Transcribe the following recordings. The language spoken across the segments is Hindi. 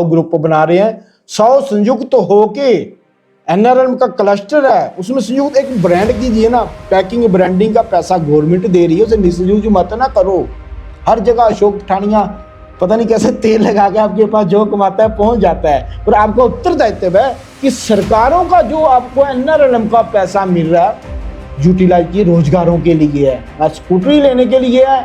ग्रुप बना रहे हैं, 100 संयुक्त तो होके एनआरएम का क्लस्टर है, उसमें संयुक्त एक ब्रांड कीजिए ना। पैकिंग ब्रांडिंग का पैसा गवर्नमेंट दे रही है, उसे मिसयूज मत ना करो। हर जगह अशोक पठानिया पता नहीं कैसे तेल लगा के आपके पास जो कमाता है पहुंच जाता है, पर आपको उत्तरदायित्व है कि सरकारों का जो आपको एनआरएलएम का पैसा मिल रहा है यूटिलाइज रोजगारों के लिए है, ना स्कूटरी लेने के लिए है,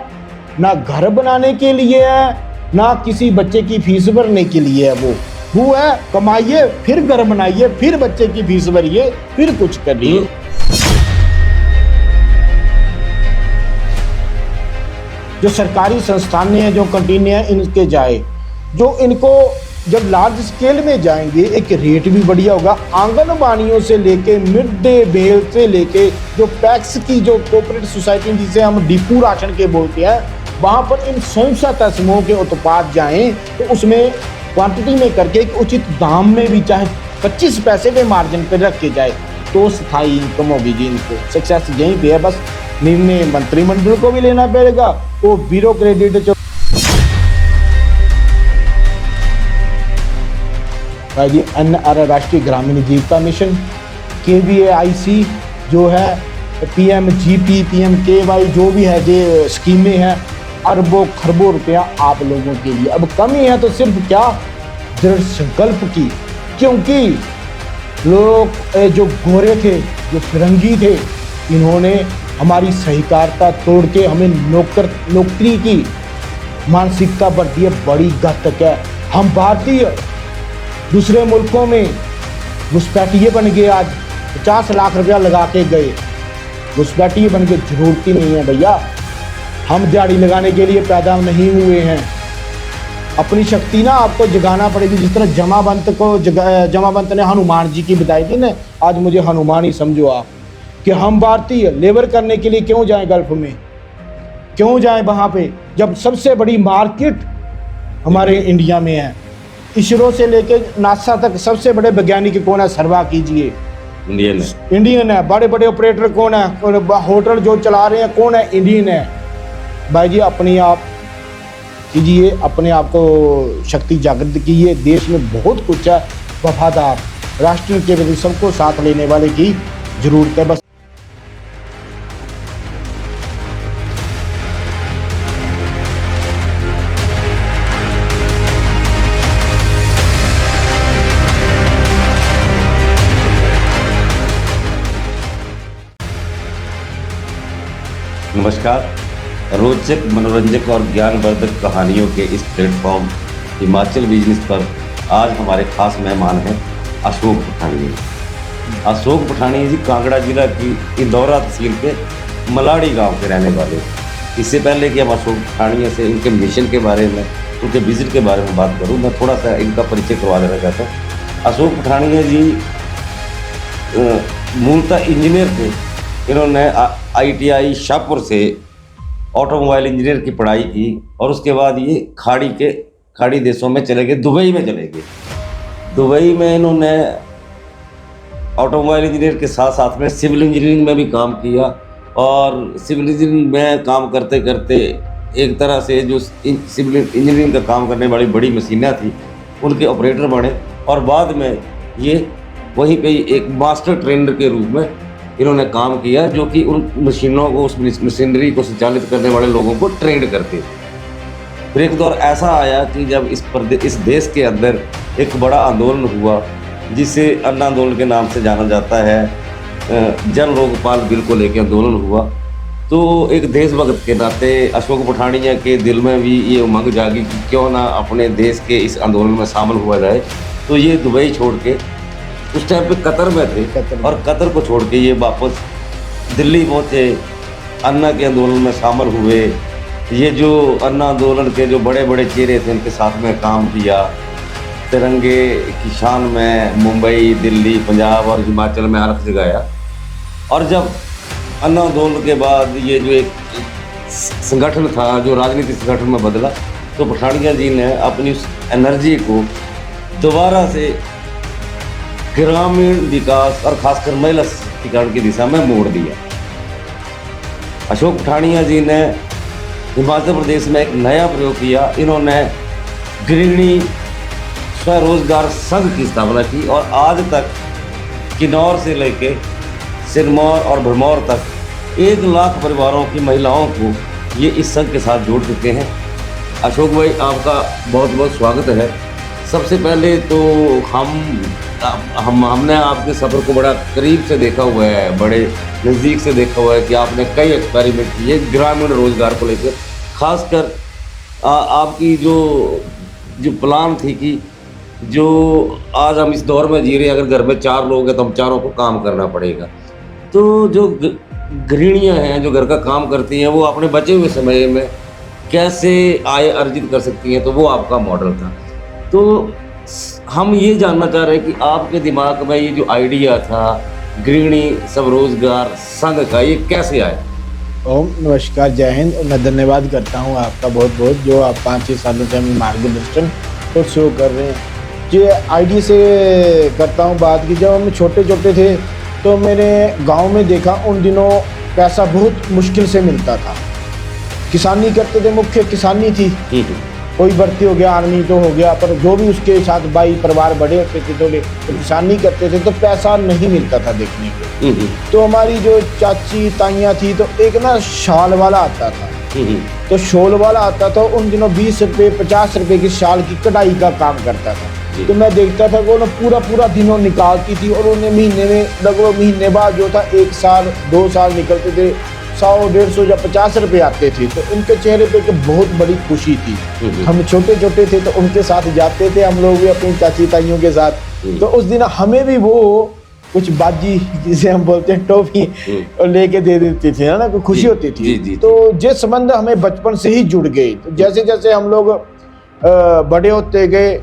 ना घर बनाने के लिए है, ना किसी बच्चे की फीस भरने के लिए है। वो है कमाइए फिर घर बनाइए फिर बच्चे की फीस भरिए फिर कुछ करिए। जो सरकारी संस्थान हैं जो कंटिन्यू है इनके जाए, जो इनको जब लार्ज स्केल में जाएंगे एक रेट भी बढ़िया होगा। आंगनबाड़ियों से लेके मिड डे मील से लेके जो पैक्स की जो कोऑपरेटिव सोसाइटी जिसे हम डिपू राशन के बोलते हैं, वहां पर इन स्वयं समूहों के उत्पाद जाएं तो उसमें क्वांटिटी में करके एक उचित दाम में भी चाहे 25 पैसे के मार्जिन पर रखे जाए तो स्थायी इनकम होगी जी। इनको सक्सेस यहीं पे है, बस निर्णय मंत्रिमंडल को भी लेना पड़ेगा। वो ब्यूरोक्रेट जो राष्ट्रीय ग्रामीण जीविका मिशन KVIC जो है PMGP PMKY जो भी है जो स्कीमें हैं, अरबों खरबों रुपया आप लोगों के लिए। अब कमी है तो सिर्फ क्या दृढ़ संकल्प की, क्योंकि लोग जो गोरे थे जो फिरंगी थे इन्होंने हमारी सहकारिता तोड़ के हमें नौकरी की मानसिकता बढ़ती है, बड़ी घातक है। हम भारतीय दूसरे मुल्कों में घुसपैठिए बन गए, आज 50 लाख रुपया लगा के गए घुसपैठिए बन के। जरूरत ही नहीं है भैया, हम दिहाड़ी लगाने के लिए पैदा नहीं हुए हैं। अपनी शक्ति ना आपको जगाना पड़ेगी, जिस तरह जमावंत ने हनुमान जी की बताई थी ना, आज मुझे हनुमान ही समझो आप कि हम भारतीय लेबर करने के लिए क्यों जाएं गल्फ में, क्यों जाएं वहाँ पे, जब सबसे बड़ी मार्केट हमारे इंडिया में है। इसरो से लेके नासा तक सबसे बड़े वैज्ञानिक कौन है, सर्वा कीजिए, इंडियन है। बड़े बड़े ऑपरेटर कौन है, होटल जो चला रहे हैं कौन है, इंडियन है। भाई जी अपने आप कीजिए, अपने आप को शक्ति जागृत कीजिए। देश में बहुत कुछ है, वफादार राष्ट्र के प्रति सबको साथ लेने वाले की जरूरत है। बस नमस्कार। रोचक, मनोरंजक और ज्ञानवर्धक कहानियों के इस प्लेटफॉर्म हिमाचल बिजनेस पर आज हमारे खास मेहमान हैं अशोक पठानिया। अशोक पठानिया जी कांगड़ा जिला की इंदौरा तहसील के मलाड़ी गांव के रहने वाले। इससे पहले कि हम अशोक पठानिया से इनके मिशन के बारे में, उनके विजिट के बारे में बात करूं, मैं थोड़ा सा इनका परिचय करवा देना चाहता हूँ। अशोक पठानिया जी मूलतः इंजीनियर थे। इन्होंने ITI शाहपुर से ऑटोमोबाइल इंजीनियर की पढ़ाई की और उसके बाद ये खाड़ी देशों में चले गए, दुबई में चले गए। दुबई में इन्होंने ऑटोमोबाइल इंजीनियर के साथ साथ में सिविल इंजीनियरिंग में भी काम किया और सिविल इंजीनियरिंग में काम करते करते एक तरह से जो सिविल इंजीनियरिंग का काम करने वाली बड़ी मशीनें थी उनके ऑपरेटर बने और बाद में ये वहीं पे एक मास्टर ट्रेनर के रूप में इन्होंने काम किया, जो कि उन मशीनों को, उस मशीनरी को संचालित करने वाले लोगों को ट्रेंड करते थे। फिर एक दौर ऐसा आया कि जब इस देश के अंदर एक बड़ा आंदोलन हुआ जिसे अन्न आंदोलन के नाम से जाना जाता है। जन लोकपाल बिल को लेकर आंदोलन हुआ तो एक देशभक्त के नाते अशोक पठानिया के दिल में भी ये उमंग जागी कि क्यों ना अपने देश के इस आंदोलन में शामिल हुआ जाए। तो ये दुबई छोड़ के, उस टाइम पे कतर में थे, और कतर को छोड़ के ये वापस दिल्ली पहुँचे, अन्ना के आंदोलन में शामिल हुए। ये जो अन्ना आंदोलन के जो बड़े बड़े चेहरे थे उनके साथ में काम किया। तिरंगे की शान में मुंबई, दिल्ली, पंजाब और हिमाचल में हर जगह आया। और जब अन्ना आंदोलन के बाद ये जो एक संगठन था जो राजनीतिक संगठन में बदला, तो पठानिया जी ने अपनी उस एनर्जी को दोबारा से ग्रामीण विकास और खासकर महिला सशक्तिकरण की दिशा में मोड़ दिया। अशोक पठानिया जी ने हिमाचल प्रदेश में एक नया प्रयोग किया। इन्होंने गृहिणी स्वरोजगार संघ की स्थापना की और आज तक किन्नौर से लेके सिरमौर और भरमौर तक 1 लाख परिवारों की महिलाओं को ये इस संघ के साथ जोड़ चुके हैं। अशोक भाई, आपका बहुत बहुत स्वागत है। सबसे पहले तो हमने आपके सफ़र को बड़ा करीब से देखा हुआ है, बड़े नज़दीक से देखा हुआ है कि आपने कई एक्सपेरिमेंट किए ग्रामीण रोजगार को लेकर। खासकर आपकी जो प्लान थी कि जो आज हम इस दौर में जी रहे हैं, अगर घर में 4 लोग हैं तो हम चारों को काम करना पड़ेगा। तो जो गृहिणियाँ हैं जो घर का काम करती हैं, वो अपने बचे हुए समय में कैसे आय अर्जित कर सकती हैं, तो वो आपका मॉडल था। तो हम ये जानना चाह रहे हैं कि आपके दिमाग में ये जो आइडिया था गृहिणी स्वरोजगार संघ का, ये कैसे आया? ओम नमस्कार, जय हिंद। मैं धन्यवाद करता हूँ आपका बहुत बहुत, जो आप 5-6 सालों से हमें मार्गदर्शन और शो कर रहे हैं। ये आइडिया से करता हूँ बात की, जब हम छोटे छोटे थे तो मैंने गांव में देखा, उन दिनों पैसा बहुत मुश्किल से मिलता था। किसानी करते थे, मुख्य किसानी थी। कोई भर्ती हो गया, आर्मी तो हो गया, पर जो भी उसके साथ भाई परिवार बड़े होते थे थोड़े, तो किसानी करते थे तो पैसा नहीं मिलता था देखने को। तो हमारी जो चाची ताइयाँ थी, तो एक ना शाल वाला आता था, तो शॉल वाला आता था। उन दिनों 20 रुपये 50 रुपये की शाल की कढ़ाई का काम करता था। तो मैं देखता था कि वो पूरा दिनों निकालती थी, और उन्हें महीने में लगभग महीने बाद जो था 1 साल 2 साल निकलते थे, 100-150 या 50 रुपये आते थे। तो उनके चेहरे पे एक बहुत बड़ी खुशी थी। हम छोटे छोटे थे तो उनके साथ जाते थे हम लोग भी अपनी चाची ताइयों के साथ। तो उस दिन हमें भी वो कुछ बाजी, जिसे हम बोलते हैं टॉफी, लेके दे देती थी, है ना, कोई खुशी होती थी। तो ये संबंध हमें बचपन से ही जुड़ गए। तो जैसे जैसे हम लोग बड़े होते गए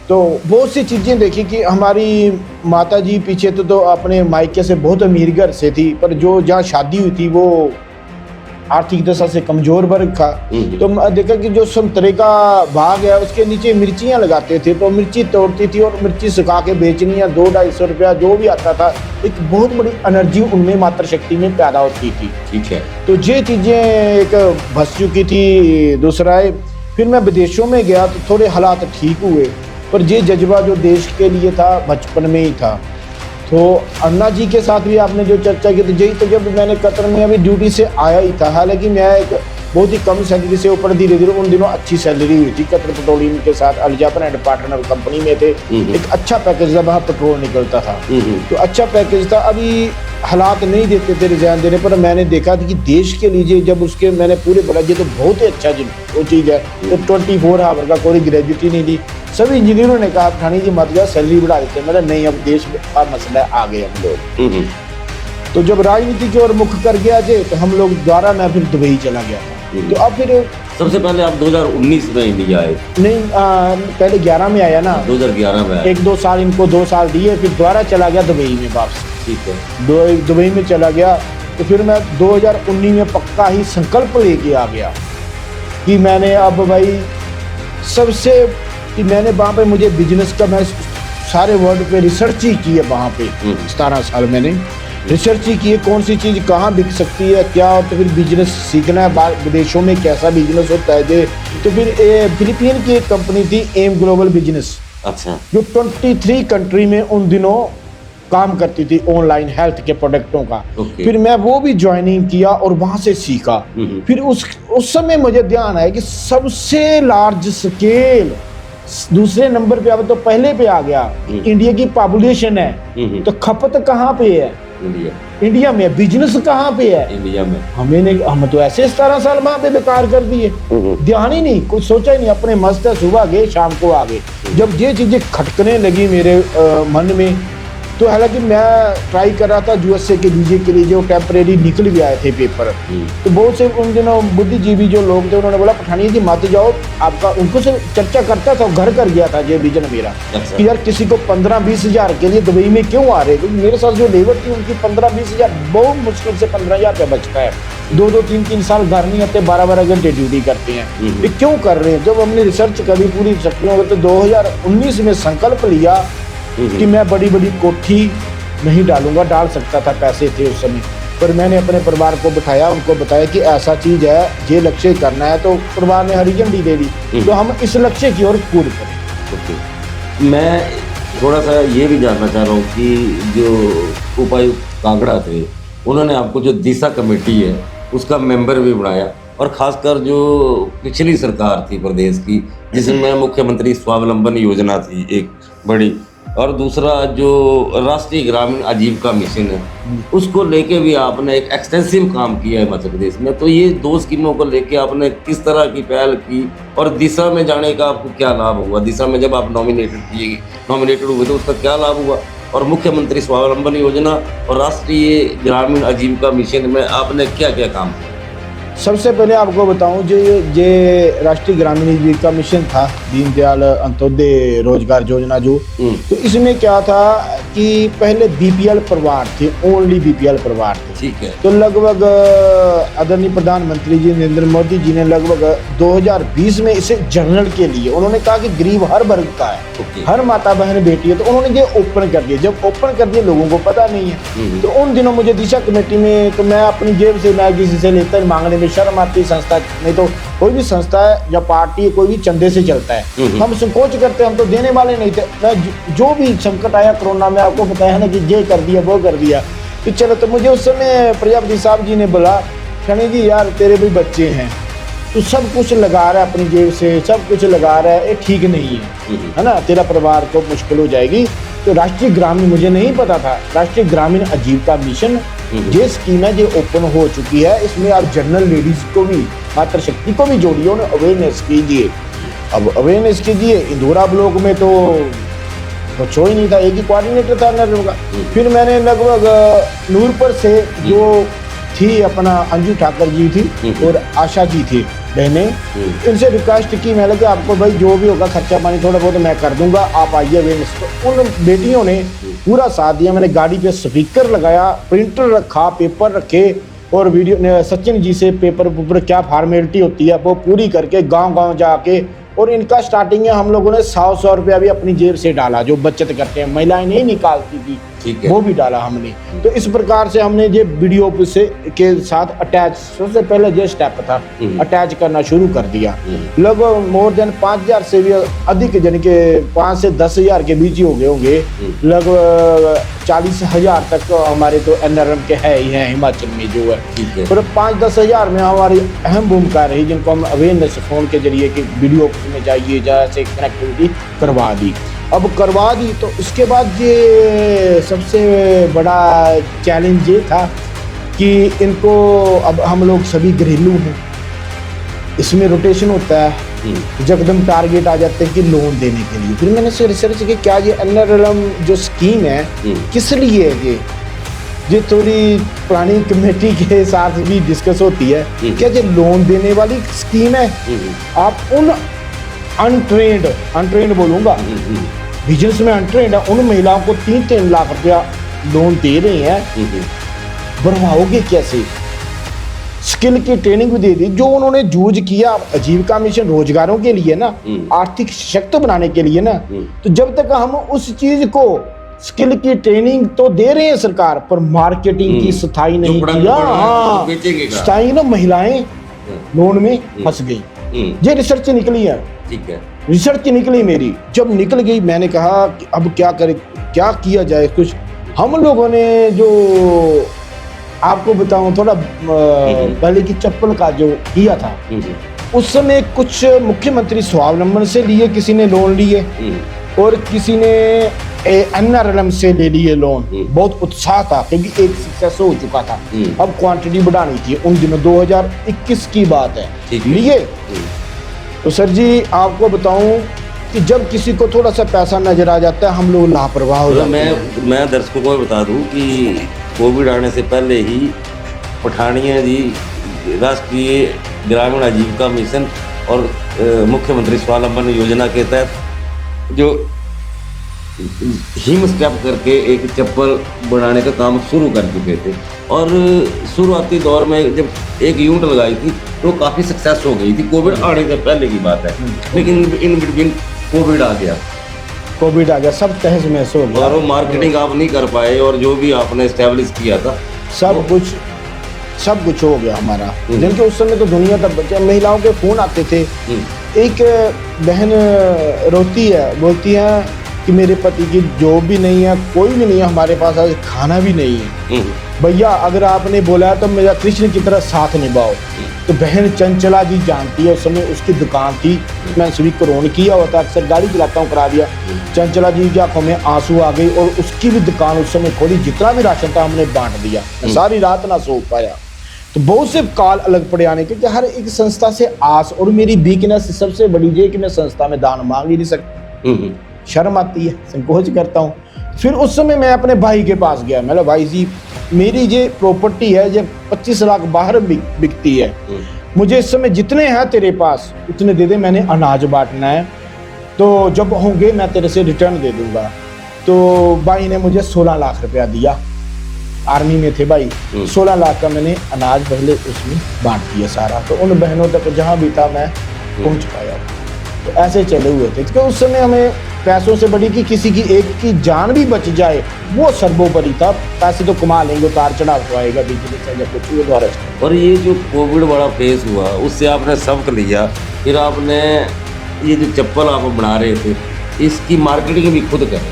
तो बहुत सी चीज़ें देखी कि हमारी माता जी पीछे तो अपने मायके से बहुत अमीर घर से थी, पर जो जहाँ शादी हुई थी वो आर्थिक दशा से कमज़ोर वर्ग था। तो देखा कि जो संतरे का बाग है उसके नीचे मिर्चियाँ लगाते थे, तो मिर्ची तोड़ती थी और मिर्ची सुखा के बेचनी है, 200-250 रुपया जो भी आता था। एक बहुत बड़ी एनर्जी उनमें मातृशक्ति में पैदा होती थी। ठीक है। तो ये चीज़ें एक बस चुकी थी। दूसरा है, फिर मैं विदेशों में गया तो थोड़े हालात ठीक हुए, पर ये जज्बा जो देश के लिए था बचपन में ही था। तो अन्ना जी के साथ भी आपने जो चर्चा की, तो यही तो जब मैंने कतर में अभी ड्यूटी से आया ही था, हालांकि मैं एक बहुत ही कम सैलरी से ऊपर धीरे धीरे, उन दिनों अच्छी सैलरी हुई थी। कतर पेट्रोलियम के साथ अलिजापन एंड पार्टनर कंपनी में थे। एक अच्छा पैकेज था, वहाँ पेट्रोल निकलता था, तो अच्छा पैकेज था। अभी हालात नहीं देते थे रिजाइन देने पर। मैंने देखा था कि देश के लिए जब उसके मैंने पूरे बोला, ये तो बहुत ही अच्छा वो चीज़ है। तो 24 आवर का कोई ग्रेजुएटी नहीं दी। सभी इंजीनियरों ने कहा ठानी जी मत जा, सैलरी बढ़ा देते हैं। मतलब नहीं, अब देश का मसला आ गए हम लोग। तो जब राजनीति की ओर मुख कर गया जे, तो हम लोग द्वारा मैं फिर दुबई चला गया था। तो अब फिर सबसे पहले आप 2019 में इंडिया आए? नहीं, पहले 11 में आया ना, 2011 में आए। 1-2 साल इनको 2 साल दिए, फिर दोबारा चला गया दुबई में वापस। ठीक है। दुबई में चला गया। तो फिर मैं 2019 में पक्का ही संकल्प लेके आ गया कि मैंने अब भाई सबसे कि मैंने वहाँ पे मुझे बिजनेस का, मैं सारे वर्ल्ड पे रिसर्च ही की है वहाँ पे। 17 साल मैंने रिसर्च ही की है, कौन सी चीज़ कहाँ बिक सकती है क्या, और तो फिर बिजनेस सीखना है विदेशों में कैसा बिजनेस होता है। तो फिर फिलीपीन की एक कंपनी थी एम ग्लोबल बिजनेस, अच्छा, जो 23 कंट्री में उन दिनों काम करती थी ऑनलाइन हेल्थ के प्रोडक्टों का। फिर मैं वो भी ज्वाइनिंग किया और वहाँ से सीखा। फिर उस समय मुझे ध्यान आया कि सबसे लार्ज स्केल दूसरे नंबर पे, अब तो पहले पे आ गया, इंडिया की पॉपुलेशन है, तो खपत कहाँ पे है? इंडिया में। बिजनेस कहाँ पे है? इंडिया में। हम तो ऐसे 17 साल वहाँ पे बेकार कर दिए, ध्यान ही नहीं, कुछ सोचा ही नहीं, अपने मस्त है, सुबह गए शाम को आ गए। जब ये चीजें खटकने लगी मेरे मन में, तो हालांकि मैं ट्राई कर रहा था यूएसए के वीजे के लिए, जो टेम्परेरी निकल भी आए थे पेपर। तो बहुत से उन दिनों बुद्धिजीवी जो लोग थे, उन्होंने बोला पठानी जी मत जाओ, आपका उनको से चर्चा करता था, घर कर गया था ये विजन मेरा कि यार किसी को 15-20 हज़ार के लिए दुबई में क्यों आ रहे, क्योंकि मेरे साथ जो लेबर थी उनकी 15-20 हज़ार बहुत मुश्किल से 15,000 रुपया बचता है। 2-2, 3-3 साल घर नहीं आते, 12-12 घंटे ड्यूटी करते हैं, ये क्यों कर रहे हैं? जब हमने रिसर्च करी पूरी शक्तियों, तो 2019 में संकल्प लिया कि मैं बड़ी बड़ी कोठी नहीं डालूंगा। डाल सकता था, पैसे थे उस समय, पर मैंने अपने परिवार को बिठाया, उनको बताया कि ऐसा चीज़ है, ये लक्ष्य करना है। तो परिवार ने हरी झंडी दे दी, तो हम इस लक्ष्य की ओर कूद पड़े। मैं थोड़ा सा ये भी जानना चाह रहा हूँ कि जो उपायुक्त कांगड़ा थे, उन्होंने आपको जो दिशा कमेटी है उसका मेंबर भी बनाया, और खासकर जो पिछली सरकार थी प्रदेश की, जिसमें मुख्यमंत्री स्वावलंबन योजना थी एक बड़ी, और दूसरा जो राष्ट्रीय ग्रामीण आजीविका मिशन है, उसको लेके भी आपने एक एक्सटेंसिव काम किया है मध्य प्रदेश में। तो ये दो स्कीमों को लेके आपने किस तरह की पहल की, और दिशा में जाने का आपको क्या लाभ हुआ? दिशा में जब आप नॉमिनेटेड हुए तो उसका क्या लाभ हुआ? और मुख्यमंत्री स्वावलंबन योजना और राष्ट्रीय ग्रामीण आजीविका मिशन में आपने क्या क्या काम किया? सबसे पहले आपको बताऊं, जो ये राष्ट्रीय ग्रामीण आजीविका मिशन था, दीनदयाल अंत्योदय रोजगार योजना जो, तो इसमें क्या था कि पहले बीपीएल परिवार थे, ओनली बीपीएल परिवार थे। ठीक है। तो लगभग आदरणीय प्रधानमंत्री जी नरेंद्र मोदी जी ने लगभग 2020 में इसे जनरल के लिए, उन्होंने कहा कि गरीब हर वर्ग का है, हर माता बहन बेटी है, तो उन्होंने ये ओपन कर दिया। जब ओपन कर दिया, लोगों को पता नहीं है, तो उन दिनों मुझे दिशा कमेटी में, तो मैं अपनी जेब से मैं किसी से लेकर मांगने में शर्म आती, संस्था नहीं तो कोई भी संस्था है या पार्टी कोई भी चंदे से चलता है, हम संकोच करते, हम तो देने वाले नहीं थे। मैं जो भी संकट आया कोरोना में, आपको बताया ना कि ये कर दिया वो कर दिया, तो चलो, तो मुझे उस समय प्रजापति साहब जी ने बोला, शनि जी यार तेरे भी बच्चे हैं, तो सब कुछ लगा रहा है अपनी जेब से, सब कुछ लगा रहा है, ये ठीक नहीं है ना, तेरा परिवार को मुश्किल हो जाएगी। तो राष्ट्रीय ग्रामीण, मुझे नहीं पता था, राष्ट्रीय ग्रामीण आजीविका मिशन ये स्कीम है, ये ओपन हो चुकी है। इसमें आप जनरल लेडीज को भी, मातृ शक्ति को भी जोड़िए, उन्हें अवेयरनेस कीजिए। अब अवेयरनेस कीजिए। इंदौरा ब्लॉक में तो कुछ ही नहीं था, एक ही कोऑर्डिनेटर था नर्म का। फिर मैंने लगभग नूरपुर से जो थी अपना अंजू ठाकर जी थी और आशा जी थी बहने, इनसे रिक्वेस्ट की मैंने कि आपको भाई जो भी होगा खर्चा पानी थोड़ा बहुत मैं कर दूंगा, आप आइए अवेयरनेस। तो उन बेटियों ने पूरा साथ दिया। मैंने गाड़ी पे स्पीकर लगाया, प्रिंटर रखा, पेपर रखे, और वीडियो सचिन जी से पेपर क्या फॉर्मेलिटी होती है वो पूरी करके गांव-गांव जाके, और इनका स्टार्टिंग में हम लोगों ने 100 रुपया भी अपनी जेब से डाला, जो बचत करते हैं, महिलाएं नहीं निकालती थी, वो भी डाला हमने। तो इस प्रकार से हमने ये वीडियो से के साथ अटैच, सबसे पहले ये स्टेप था, अटैच करना शुरू कर दिया। लगभग मोर देन 5000 से भी अधिक, यानी कि 5 से 10,000 के बीच ही हो गए होंगे, लगभग 40,000 तक हमारे तो एनआरएम के है ही है हिमाचल में जो है। और 5-10 हज़ार में हमारी अहम भूमिका रही, जिनको हम अवेयरनेस फोन के जरिए कि वीडियो में जाइए, जैसे कनेक्टिविटी करवा दी। अब करवा दी तो इसके बाद ये सबसे बड़ा चैलेंज ये था कि इनको, अब हम लोग सभी घरेलू हैं, इसमें रोटेशन होता है, जकदम टारगेट आ जाते हैं कि लोन देने के लिए। फिर मैंने से रिसर्च की क्या ये एनआरएलएम जो स्कीम है किस लिए है, ये थोड़ी पुरानी कमेटी के साथ भी डिस्कस होती है, क्या ये लोन देने वाली स्कीम है? आप उन अनट्रेंड बोलूंगा, बिजनेस में अनट्रेंड है, उन महिलाओं को 3-3 लाख रुपया लोन दे रहे हैं, बढ़वाओगे कैसे? स्किल की ट्रेनिंग भी दे दी, जो उन्होंने जूझ किया आजीविका मिशन रोजगारों के लिए ना, आर्थिक सशक्त बनाने के लिए ना, तो जब तक हम उस चीज को, स्किल की ट्रेनिंग तो दे रहे हैं सरकार, पर मार्केटिंग की स्थायी नहीं किया। हाँ, स्थायी ना, महिलाएं लोन में फंस गई। ये रिसर्च निकली है, ठीक है, रिसर्च निकली मेरी। जब निकल गई मैंने कहा कि अब क्या करें, क्या किया जाए। कुछ हम लोगों ने, जो आपको बताऊं, थोड़ा पहले की चप्पल का जो किया था, उस समय कुछ मुख्यमंत्री स्वावलंबन से लिए, किसी ने लोन लिए, और किसी ने एनआरएलएम से ले लिए लोन। बहुत उत्साह था क्योंकि एक सक्सेस हो चुका था, अब क्वांटिटी बढ़ानी थी। उन दिनों 2021 की बात है, लिए। तो सर जी आपको बताऊं कि जब किसी को थोड़ा सा पैसा नजर आ जाता है, हम लोग लापरवाह हो जाते हैं। मैं दर्शकों को बता दूं कि कोविड आने से पहले ही पठानिया जी राष्ट्रीय ग्रामीण आजीविका मिशन और मुख्यमंत्री स्वावलंबन योजना के तहत जो हिम स्टेप करके एक चप्पल बनाने का काम शुरू कर चुके थे। और शुरुआती दौर में जब एक यूनिट लगाई थी तो काफ़ी सक्सेस हो गई थी, कोविड आने से पहले की बात है। लेकिन इन बिटवीन कोविड आ गया, सब तहस महस हो गया, और वो मार्केटिंग आप नहीं कर पाए, और जो भी आपने एस्टेब्लिश किया था सब कुछ हो गया हमारा। जिनके उस समय तो दुनिया तक बचे, महिलाओं के फोन आते थे। एक बहन रोती है, बोलती है कि मेरे पति की जॉब भी नहीं है, कोई भी नहीं है, हमारे पास आज खाना भी नहीं है। भैया अगर आपने बोला है तो मेरा कृष्ण की तरह साथ निभाओ। तो बहन चंचला जी जानती है, उस समय उसकी दुकान थी, मैं सभी करोड़ किया होता, अक्सर गाड़ी चलाता हूँ, करा दिया। चंचला जी की आंखों में आंसू आ गई और उसकी भी दुकान उस समय खोली, जितना भी राशन था हमने बांट दिया। सारी रात ना सो पाया। तो बहुत से काल अलग पड़े आने के, हर एक संस्था से आस, और मेरी वीकनेस सबसे बड़ी ये कि मैं संस्था में दान मांग ही नहीं सकता, शर्म आती है, संकोच करता हूँ। फिर उस समय मैं अपने भाई के पास गया, मैंने भाई जी मेरी ये प्रॉपर्टी है, ये 25 लाख बाहर बिकती है, मुझे इस समय जितने हैं तेरे पास उतने दे दे, मैंने अनाज बांटना है, तो जब होंगे मैं तेरे से रिटर्न दे दूंगा। तो भाई ने मुझे 16 लाख रुपया दिया, आर्मी में थे भाई, 16 लाख का मैंने अनाज पहले उसमें बांट दिया सारा। तो उन बहनों तक जहाँ भी था मैं पहुँच पाया। तो ऐसे चले हुए थे, क्योंकि उस समय हमें पैसों से बड़ी कि किसी की एक की जान भी बच जाए वो सर्वोपरि था। पैसे तो कमा लेंगे, उतार चढ़ाव तो आएगा, बिजनेस है जब कुछ वो द्वारा। और ये जो कोविड वाला फेस हुआ उससे आपने सबक लिया, फिर आपने ये जो चप्पल आप बना रहे थे इसकी मार्केटिंग भी खुद करें,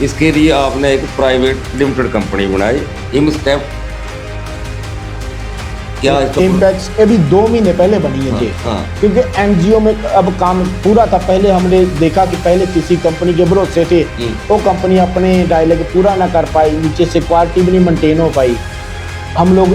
इसके लिए आपने एक प्राइवेट लिमिटेड कंपनी बनाई, इमस्टेप। क्या इम्पैक्ट अभी 2 महीने पहले बनी है जी। क्योंकि एनजीओ में अब काम पूरा था। पहले हमने देखा कि पहले किसी कंपनी के भरोसे थे, वो कंपनी अपने डायलॉग पूरा ना कर पाई, नीचे से क्वालिटी भी नहीं मेंटेन हो पाई। हम लोग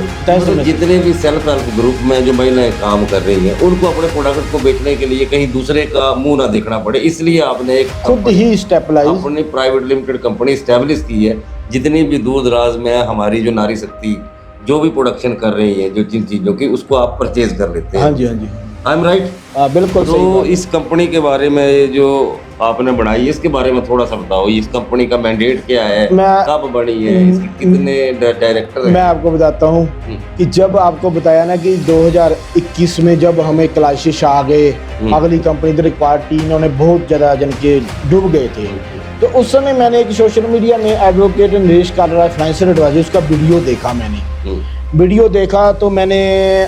जितने भी सेल्फ हेल्प ग्रुप में जो महिलाएं काम कर रही हैं उनको अपने प्रोडक्ट को बेचने के लिए कहीं दूसरे का मुंह ना देखना पड़े, इसलिए आपने एक खुद ही स्टेबलाइज अपनी प्राइवेट लिमिटेड कंपनी स्टैब्लिश की है। जितनी भी दूर दराज में हमारी जो नारी शक्ति जो भी प्रोडक्शन कर रही है, जो जिन चीज़ों की, उसको आप परचेज कर लेते हैं। हाँ जी, हाँ जी, आई एम राइट? बिल्कुल। तो इस कंपनी के बारे में जो आपने बनाई है इसके बारे में थोड़ा सा बताओ। इस कंपनी का मैंडेट क्या है, कब बनी है, इसके कितने डायरेक्टर हैं? मैं आपको बताता हूँ कि जब आपको बताया ना कि 2021 में जब हमें क्लाइसिस आ गए, अगली कंपनी पार्टी इन्होंने बहुत ज़्यादा जन के डूब गए थे, तो उस समय मैंने एक सोशल मीडिया में advocate Naresh Kalra financial adviser, उसका वीडियो देखा। मैंने वीडियो देखा तो मैंने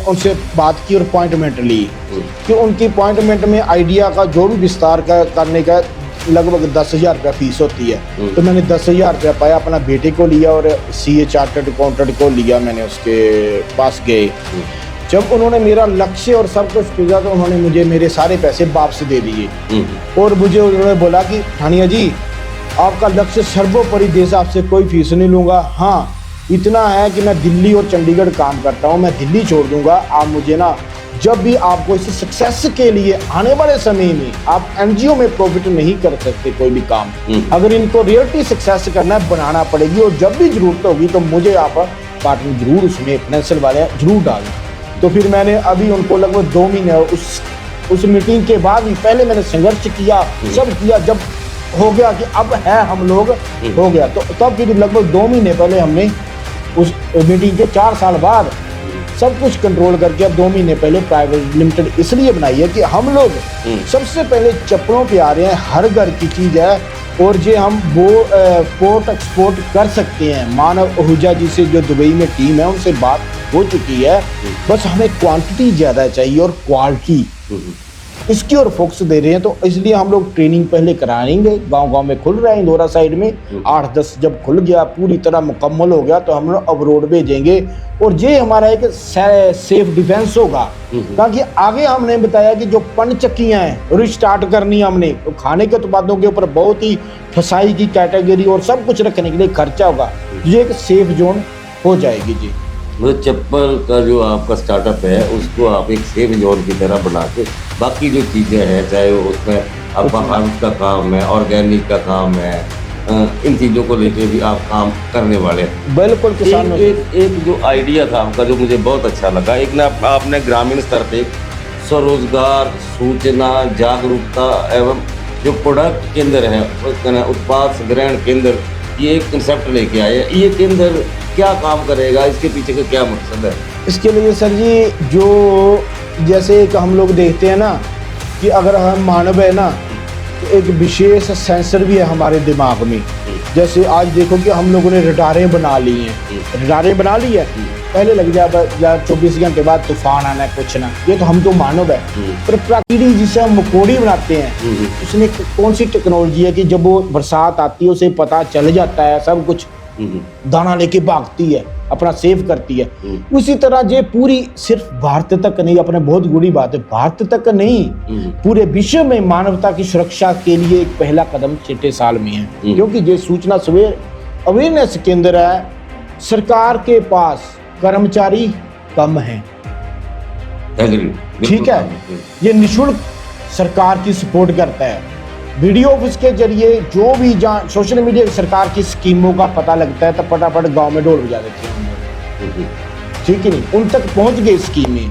उनसे बात की और अपॉइंटमेंट ली कि उनकी अपॉइंटमेंट में आइडिया का जो भी विस्तार करने का लगभग 10,000 रुपया फीस होती है। तो मैंने 10,000 रुपया पाया, अपना बेटे को लिया और CA चार्टर्ड अकाउंटेंट को लिया, मैंने उसके पास गए। जब उन्होंने मेरा लक्ष्य और सब कुछ किया तो उन्होंने मुझे मेरे सारे पैसे वापस दे दिए और मुझे उन्होंने बोला कि ठानिया जी आपका लक्ष्य सर्वोपरि देश, आपसे कोई फीस नहीं लूँगा, हाँ इतना है कि मैं दिल्ली और चंडीगढ़ काम करता हूँ, मैं दिल्ली छोड़ दूंगा, आप मुझे ना जब भी आपको इस सक्सेस के लिए आने वाले समय में आप एनजीओ में प्रॉफिट नहीं कर सकते कोई भी काम, अगर इनको रियलिटी सक्सेस करना है बनाना पड़ेगी और जब भी जरूरत होगी तो मुझे आप पार्टनर जरूर उसमें फाइनेंशियल वाले जरूर डालें। तो फिर मैंने अभी उनको लगभग 2 महीने उस मीटिंग के बाद ही पहले मैंने संघर्ष किया, सब किया, जब हो गया कि अब है हम लोग हो गया तो तब फिर लगभग 2 महीने पहले हमने उस मीटिंग के 4 साल बाद सब कुछ कंट्रोल करके अब 2 महीने पहले प्राइवेट लिमिटेड इसलिए बनाई है कि हम लोग सबसे पहले चप्पलों पे आ रहे हैं, हर घर की चीज़ है और जो हम वो पोर्ट एक्सपोर्ट कर सकते हैं। मानव आहूजा जी से जो दुबई में टीम है उनसे बात हो चुकी है, बस हमें क्वांटिटी ज़्यादा चाहिए और क्वालिटी इसकी और फोकस दे रहे हैं। तो इसलिए हम लोग ट्रेनिंग पहले कराएंगे, गांव-गांव में खुल रहा है, इंदौरा साइड में 8-10 जब खुल गया पूरी तरह मुकम्मल हो गया तो हम लोग अब्रोड भेजेंगे और ये हमारा एक सेफ डिफेंस होगा। ताकि आगे हमने बताया कि जो पनचक्कियाँ हैं रिस्टार्ट करनी हमने, तो खाने के उत्पादों के ऊपर बहुत ही फसाई की कैटेगरी और सब कुछ रखने के लिए खर्चा होगा, ये एक सेफ जोन हो जाएगी जी। मतलब चप्पल का जो आपका स्टार्टअप है उसको आप एक सेफ जोन की तरह बना के बाकी जो चीज़ें हैं, चाहे वो उसमें आपका हार्वेस्ट का काम है, ऑर्गेनिक का काम है, इन चीज़ों को लेके भी आप काम करने वाले हैं। बिल्कुल। एक जो आइडिया था आपका जो मुझे बहुत अच्छा लगा, एक ना आपने ग्रामीण स्तर पे स्वरोजगार सूचना जागरूकता एवं जो प्रोडक्ट केंद्र है उत्पाद संग्रहण केंद्र, ये एक कंसेप्ट लेके आए। ये केंद्र क्या काम करेगा, इसके पीछे का क्या मकसद है? इसके लिए सर जी जो जैसे एक हम लोग देखते हैं ना कि अगर हम मानव है ना तो एक विशेष सेंसर भी है हमारे दिमाग में जैसे आज देखो कि हम लोगों ने रडारें बना ली हैं, रडारें बना ली है, पहले लग जाए यार 24 घंटे बाद तूफान आना है कुछ ना, ये तो हम तो मानव है, पर प्रकृति जिसे हम मकोड़ी बनाते हैं उसने कौन सी टेक्नोलॉजी है कि जब वो बरसात आती है उसे पता चल जाता है सब कुछ, दाना लेके भागती है, अपना सेव करती है। उसी तरह ये पूरी सिर्फ भारत तक नहीं, अपने बहुत बुरी बात है, भारत तक नहीं पूरे विश्व में मानवता की सुरक्षा के लिए एक पहला कदम छठे साल में है, क्योंकि ये सूचना अवेयरनेस केंद्र है, सरकार के पास कर्मचारी कम है, ठीक है, ये निःशुल्क सरकार की सपोर्ट करता है, वीडियो ऑफिस के जरिए जो भी जहाँ सोशल मीडिया सरकार की स्कीमों का पता लगता है तो फटाफट गांव में ढोल बजा देते हैं, ठीक है नहीं, उन तक पहुंच गई स्कीमें।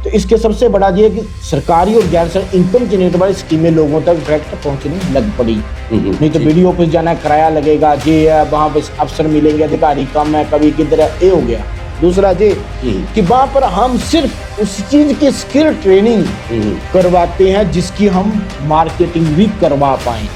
तो इसके सबसे बड़ा ये है कि सरकारी और गैर सरकारी इनकम जनरेट वाली स्कीमें लोगों तक डायरेक्ट पहुंचने लग पड़ी। नहीं तो वीडियो ऑफिस जाना है, किराया लगेगा, ये है, वहाँ पे अफसर मिलेंगे, अधिकारी कम है, कभी किधर है, ये हो गया। दूसरा ये कि वहाँ पर हम सिर्फ उस चीज की स्किल ट्रेनिंग करवाते हैं जिसकी हम मार्केटिंग भी करवा पाए,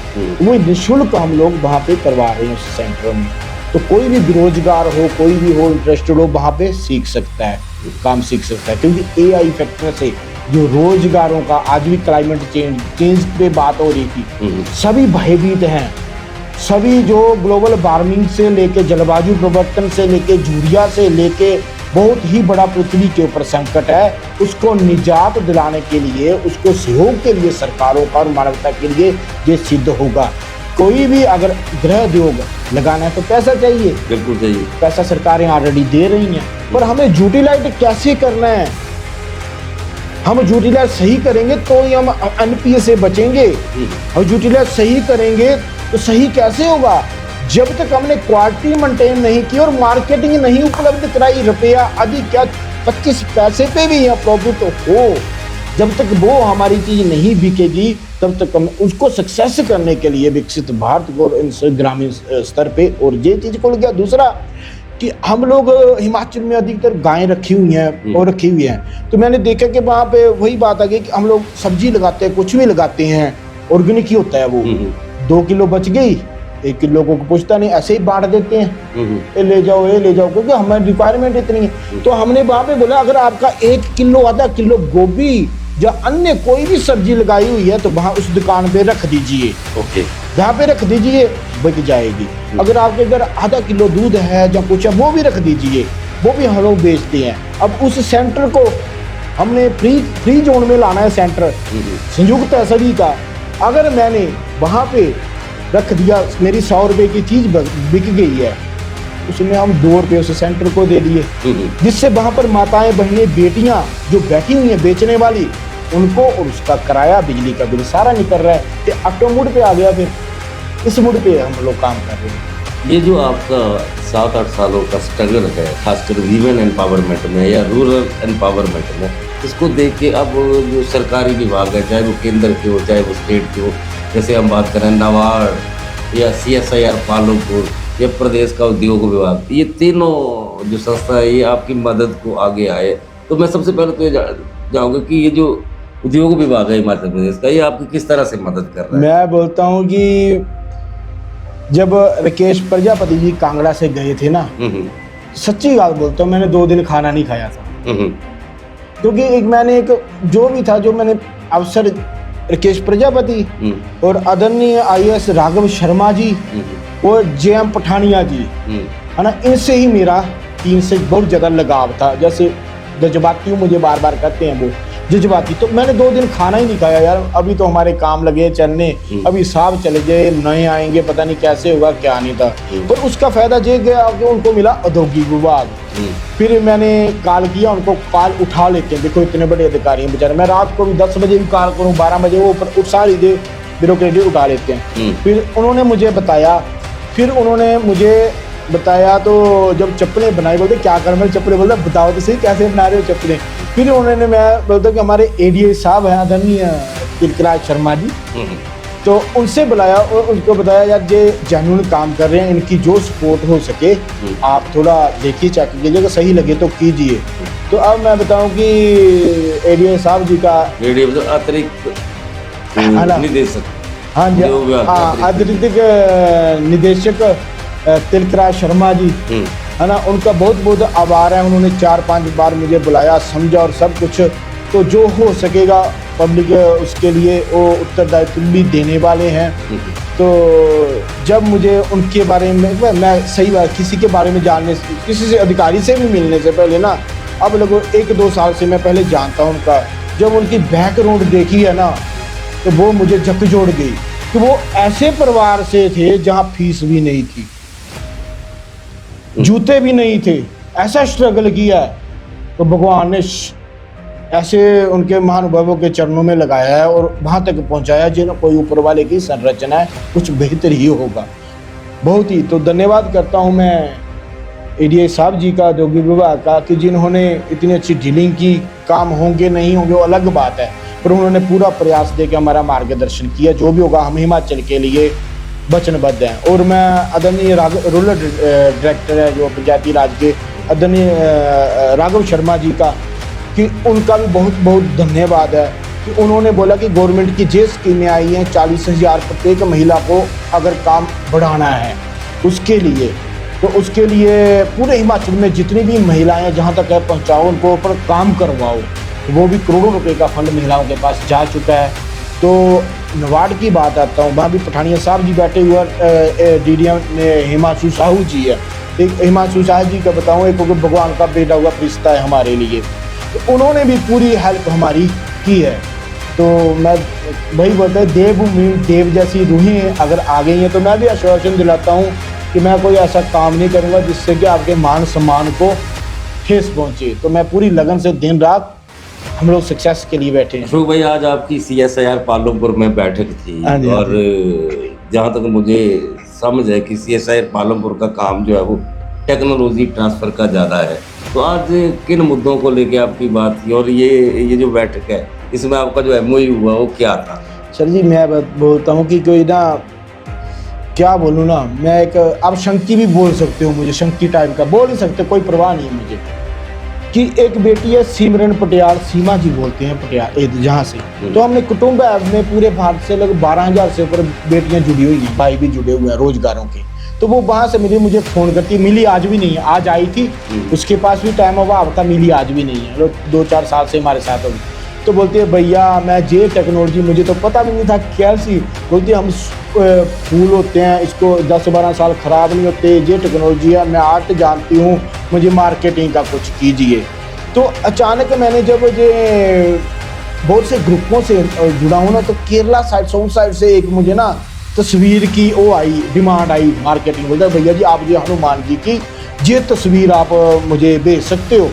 वो निःशुल्क हम लोग वहाँ पे करवा रहे हैं उस सेंटर में। तो कोई भी बेरोजगार हो, कोई भी हो इंटरेस्टेड हो, वहाँ पे सीख सकता है, काम सीख सकता है, क्योंकि AI फैक्टर से जो रोजगारों का आज भी क्लाइमेट चेंज पे बात हो रही थी, सभी भयभीत हैं, सभी जो ग्लोबल वार्मिंग से लेके जलवायु परिवर्तन से लेके यूरिया से लेके बहुत ही बड़ा पृथ्वी के ऊपर संकट है, उसको निजात दिलाने के लिए, उसको सहयोग के लिए सरकारों का और मानवता के लिए ये सिद्ध होगा। कोई भी अगर गृह उद्योग लगाना है तो पैसा चाहिए, बिल्कुल चाहिए, पैसा सरकारें ऑलरेडी दे रही हैं, पर हमें यूटिलाइज कैसे करना है, हम यूटिलाइज सही करेंगे तो ही हम NPA से बचेंगे, और यूटिलाइज सही करेंगे तो सही कैसे होगा जब तक हमने क्वालिटी मेंटेन नहीं की और मार्केटिंग नहीं उपलब्ध कराई, रुपया अधिक क्या 25 पैसे पे भी यहाँ प्रॉफिट हो, जब तक वो हमारी चीज नहीं बिकेगी तब तक हम उसको सक्सेस करने के लिए विकसित भारत को ग्रामीण स्तर पे और ये चीज को गया। दूसरा कि हम लोग हिमाचल में अधिकतर गायें रखी हुई हैं और रखी हुई हैं, तो मैंने देखा कि वहाँ पे वही बात आ गई कि हम लोग सब्जी लगाते हैं, कुछ भी लगाते हैं, ऑर्गेनिक ही होता है वो, 2 किलो बच गई, 1 किलो को पूछता नहीं, ऐसे ही बांट देते हैं, ये ले जाओ, क्योंकि हमारी रिक्वायरमेंट इतनी है। तो हमने वहाँ पे बोला अगर आपका 1 किलो आधा किलो गोभी या अन्य कोई भी सब्जी लगाई हुई है तो वहाँ उस दुकान पे रख दीजिए, ओके, जहाँ पे रख दीजिए बिक जाएगी। अगर आपके घर आधा किलो दूध है या कुछ है वो भी रख दीजिए, वो भी हम लोग बेचते हैं। अब उस सेंटर को हमने फ्री जोन में लाना है, सेंटर संयुक्त है सभी का। अगर मैंने वहाँ पे रख दिया, मेरी 100 रुपए की चीज बिक गई है, उसमें हम 2 रुपये उस सेंटर को दे दिए, जिससे वहाँ पर माताएं बहनें बेटियां जो बैठी हुई हैं बेचने वाली, उनको और उसका किराया बिजली का बिल सारा निकल रहा है। तो ऑटो मूड पे आ गया, फिर इस मूड पे हम लोग काम कर रहे हैं। ये जो आपका 7-8 सालों का स्ट्रगल है, खासकर वीमेन एम्पावरमेंट में या रूरल एम्पावरमेंट में, इसको देख के अब जो सरकारी विभाग है, चाहे वो केंद्र के हो चाहे वो स्टेट के हो, जैसे हम बात करें नाबार्ड या CSIR पालमपुर या प्रदेश का उद्योग विभाग, ये तीनों जो संस्था है ये आपकी मदद को आगे आए, तो मैं सबसे पहले तो ये जाऊँगा कि ये जो उद्योग विभाग है हिमाचल प्रदेश का, ये आपकी किस तरह से मदद कर रहा है? मैं बोलता हूँ कि जब राकेश प्रजापति जी कांगड़ा से गए थे ना, सच्ची बात बोलता हूँ, मैंने 2 दिन खाना नहीं खाया था, क्योंकि एक जो भी था, जो मैंने अफसर राकेश प्रजापति और आदरणीय IAS राघव शर्मा जी और JM पठानिया जी है ना, इनसे ही मेरा 3 से बहुत ज़्यादा लगाव था। जैसे जज्बाती हूँ, मुझे बार बार कहते हैं वो जज्बाती, तो मैंने 2 दिन खाना ही नहीं खाया यार। अभी तो हमारे काम लगे चलने, अभी साहब चले गए, नए आएंगे, पता नहीं कैसे होगा, क्या नहीं था। पर उसका फायदा ये गया कि उनको मिला औद्योगिक विभाग। फिर मैंने कॉल किया उनको, कॉल उठा लेते हैं, देखो इतने बड़े अधिकारी हैं बेचारे, मैं रात को भी 10 बजे भी कॉल करूँ, 12 बजे वो ऊपर सारी दे ब्यूरोक्रेटी उठा लेते हैं। फिर उन्होंने मुझे बताया, तो जब चप्पलें बनाई, बोलते क्या कर, मैंने चप्पलें, बोलते बताओ तो सही कैसे बना रहे हो चप्पलें। फिर उन्होंने, मैं बोलता कि हमारे ADA साहब हैं आदरणीय किलकराज शर्मा जी, तो उनसे बुलाया और उनको बताया यार ये जेन्युइन काम कर रहे हैं, इनकी जो सपोर्ट हो सके आप थोड़ा देखिए, चेक कीजिएगा, सही लगे तो कीजिए। तो अब मैं बताऊं कि ADA साहब जी का अतिरिक्त नहीं दे सकते, हाँ जी, जो भी हाँ, अतिरिक्त निदेशक तिलकराज शर्मा जी, है ना, उनका बहुत बहुत आभार है। उन्होंने 4-5 बार मुझे बुलाया, समझा और सब कुछ। तो जो हो सकेगा पब्लिक उसके लिए वो उत्तरदायित्व भी देने वाले हैं। तो जब मुझे उनके बारे में, मैं सही बात किसी के बारे में जानने से, किसी से अधिकारी से भी मिलने से पहले ना, अब लगभग 1-2 साल से मैं पहले जानता हूँ उनका। जब उनकी बैकग्राउंड देखी है ना, तो वो मुझे झकझोर गई कि वो ऐसे परिवार से थे जहाँ फीस भी नहीं थी, जूते भी नहीं थे, ऐसा स्ट्रगल किया है। तो भगवान ने ऐसे उनके महानुभावों के चरणों में लगाया है और वहाँ तक पहुँचाया जिन्हें कोई ऊपर वाले की संरचना है, कुछ बेहतर ही होगा। बहुत ही तो धन्यवाद करता हूँ मैं एडीआई साहब जी का, औद्योगिक विभाग का, कि जिन्होंने इतनी अच्छी डीलिंग की। काम होंगे नहीं होंगे वो अलग बात है, पर उन्होंने पूरा प्रयास देकर हमारा मार्गदर्शन किया। जो भी होगा हम हिमाचल के लिए वचनबद्ध हैं। और मैं आदरणीय रूरल डायरेक्टर है जो पंचायती राज के, आदरणीय राघव शर्मा जी का, कि उनका भी बहुत बहुत धन्यवाद है कि उन्होंने बोला कि गवर्नमेंट की जो स्कीमें आई हैं 40,000 प्रत्येक महिला को अगर काम बढ़ाना है उसके लिए, तो उसके लिए पूरे हिमाचल में जितनी भी महिलाएं हैं जहाँ तक है पहुँचाओ, उनको ऊपर काम करवाओ। तो वो भी करोड़ों रुपए का फंड महिलाओं के पास जा चुका है। तो नवाड की बात आता हूँ, वहाँ भी पठानिया साहब जी बैठे हुए, डीडीएम हिमांशु साहू जी है। एक हिमांशु साहू जी का बताऊँ, एक भगवान का बेटा हुआ रिश्ता है हमारे लिए, तो उन्होंने भी पूरी हेल्प हमारी की है। तो मैं वही बोलता है, देवभूमि देव जैसी रूहें अगर आ गई हैं, तो मैं भी आश्वासन दिलाता हूँ कि मैं कोई ऐसा काम नहीं करूँगा जिससे कि आपके मान सम्मान को ठेस पहुँचे। तो मैं पूरी लगन से दिन रात हम लोग सक्सेस के लिए बैठे हैं। अशोक भाई, आज आपकी CSIR पालमपुर में बैठक थी, हाँ जी, हाँ और जहाँ तक मुझे समझ है कि CSIR पालमपुर का काम जो है वो टेक्नोलॉजी ट्रांसफ़र का ज़्यादा है। तो आज किन मुद्दों को लेके आपकी बात थी, और ये जो बैठक है इसमें आपका जो MOU हुआ वो क्या था? सर जी, मैं बोलता हूँ कि कोई ना, क्या बोलूँ ना, मैं एक, आप शंकी भी बोल सकते हो मुझे, शंकी टाइप का बोल नहीं सकते, कोई परवाह नहीं है मुझे, कि एक बेटी है सिमरन पटियाल, सीमा जी बोलते हैं पटियाल जहाँ से। तो हमने कुटुंब में पूरे भारत से लगभग 12,000 से ऊपर बेटियां जुड़ी हुई हैं, भाई भी जुड़े हुए हैं रोजगारों के। तो वो वहाँ से मिली, मुझे फ़ोन करती, मिली आज भी नहीं है, आज आई थी, उसके पास भी टाइम अभाव था, मिली आज भी नहीं है, 2-4 साल से हमारे साथ होगी। तो बोलती है भैया मैं ये टेक्नोलॉजी, मुझे तो पता भी नहीं था कैसी। बोलती है हम फूल होते हैं, इसको 10-12 साल ख़राब नहीं होते, ये टेक्नोलॉजी है, मैं आर्ट जानती हूँ, मुझे मार्केटिंग का कुछ कीजिए। तो अचानक मैंने जब ये बहुत से ग्रुपों से जुड़ा हूँ ना, तो केरला साइड, साउथ साइड से एक मुझे ना तस्वीर की वो आई, डिमांड आई मार्केटिंग। बोलता है भैया जी आप ये हनुमान जी की ये तस्वीर आप मुझे भेज सकते हो।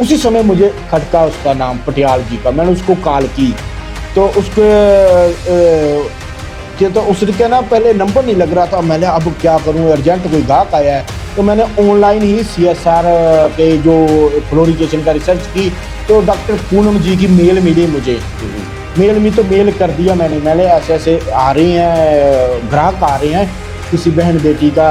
उसी समय मुझे खटका उसका नाम पटियाल जी का, मैंने उसको कॉल की, तो उसके तो उसके ना पहले नंबर नहीं लग रहा था। मैंने अब क्या करूं, अर्जेंट कोई गाहक आया है, तो मैंने ऑनलाइन ही CSR के जो फ्लोरिकेशन का रिसर्च की, तो डॉक्टर पूनम जी की मेल मिली मुझे। मेल में तो मेल कर दिया मैंने ऐसे ऐसे आ रहे हैं ग्राहक, आ रहे हैं किसी बहन बेटी का,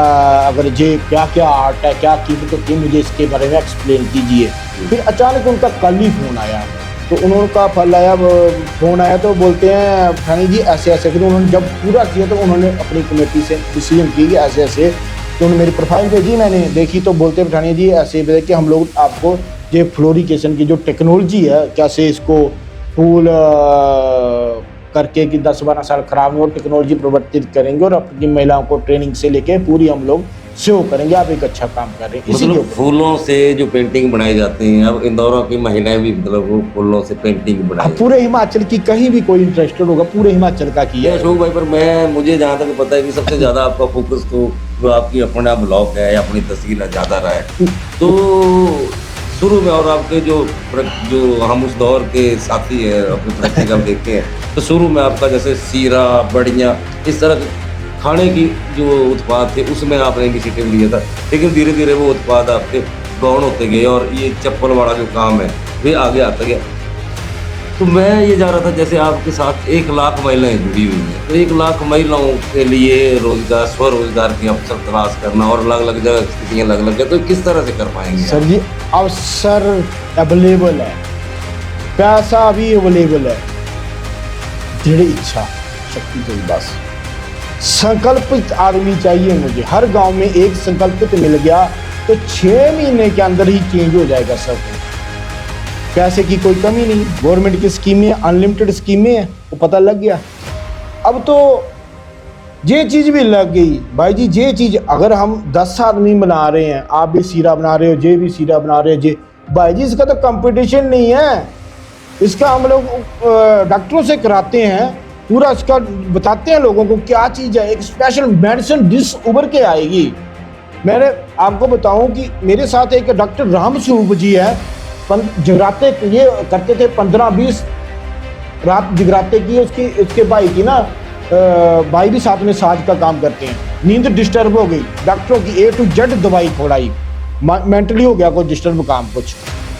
अगर ये क्या क्या आर्ट है, क्या कीमत होती है, मुझे इसके बारे में एक्सप्लेन कीजिए। फिर अचानक उनका कल ही फ़ोन आया, तो उनका फ़ोन आया तो बोलते हैं फनी जी ऐसे ऐसे। फिर उन्होंने जब पूरा किया तो उन्होंने अपनी कमेटी से डिसीजन की कि ऐसे ऐसे, तो उन्होंने मेरी प्रोफाइल भेजी, मैंने देखी, तो बोलते हैं ठानी जी ऐसे कि हम लोग आपको ये फ्लोरिकेशन की जो टेक्नोलॉजी है, कैसे इसको फूल करके कि 10-12 साल खराब हो, टेक्नोलॉजी प्रवर्तित करेंगे और अपनी महिलाओं को ट्रेनिंग से लेके पूरी हम लोग सेव करेंगे। आप एक अच्छा काम कर रहे हैं। मतलब फूलों से जो पेंटिंग बनाई जाती हैं, अब इंदौर की महिलाएं भी मतलब वो फूलों से पेंटिंग बनाई, पूरे हिमाचल की कहीं भी कोई इंटरेस्टेड होगा, पूरे हिमाचल का किया है अशोक भाई। पर मुझे जहाँ तक पता है कि सबसे ज़्यादा आपका फोकस तो जो आपकी अपना ब्लॉग है या अपनी तस्वीर ज़्यादा रहा है। तो शुरू में, और आपके जो हम उस दौर के साथी है अपनी प्रैक्टिकल देखते हैं, तो शुरू में आपका जैसे सीरा, बड़ियाँ, इस तरह के खाने की जो उत्पाद थे उसमें आपने इनिशिएटिव लिया था, लेकिन धीरे धीरे वो उत्पाद आपके गौण होते गए और ये चप्पल वाला जो काम है वे आगे आता गया। तो मैं ये जा रहा था, जैसे आपके साथ 1 लाख महिलाएं जुड़ी हुई हैं, तो 1 लाख महिलाओं के लिए रोजगार, स्वरोजगार की अवसर तलाश करना, और अलग अलग जगह स्थितियाँ अलग अलग है, तो किस तरह से कर पाएंगे? सर जी अवसर अवेलेबल है, पैसा भी अवेलेबल है, दृढ़ इच्छा शक्ति तो बस संकल्पित आदमी चाहिए मुझे। हर गांव में एक संकल्पित मिल गया तो 6 महीने के अंदर ही चेंज हो जाएगा सब कुछ। पैसे की कोई कमी नहीं, गवर्नमेंट की स्कीमें अनलिमिटेड स्कीमें हैं, वो पता लग गया। अब तो ये चीज़ भी लग गई भाई जी, ये चीज़ अगर हम 10 आदमी बना रहे हैं, आप भी सीरा बना रहे हो, जे भी सीरा बना रहे हो, जे भाई जी इसका तो कंपटीशन नहीं है। इसका हम लोग डॉक्टरों से कराते हैं, पूरा इसका बताते हैं लोगों को क्या चीज़ है, एक स्पेशल मेडिसिन डिश उभर के आएगी। मैंने आपको बताऊं कि मेरे साथ एक डॉक्टर राम स्वरूप जी है, जगराते ये करते थे 15-20 रात जगराते की। उसके भाई की ना भाई भी साथ में साज का काम करते हैं। नींद डिस्टर्ब हो गई, डॉक्टरों की A to Z दवाई खोलाई, मेंटली हो गया कोई डिस्टर्ब काम, कुछ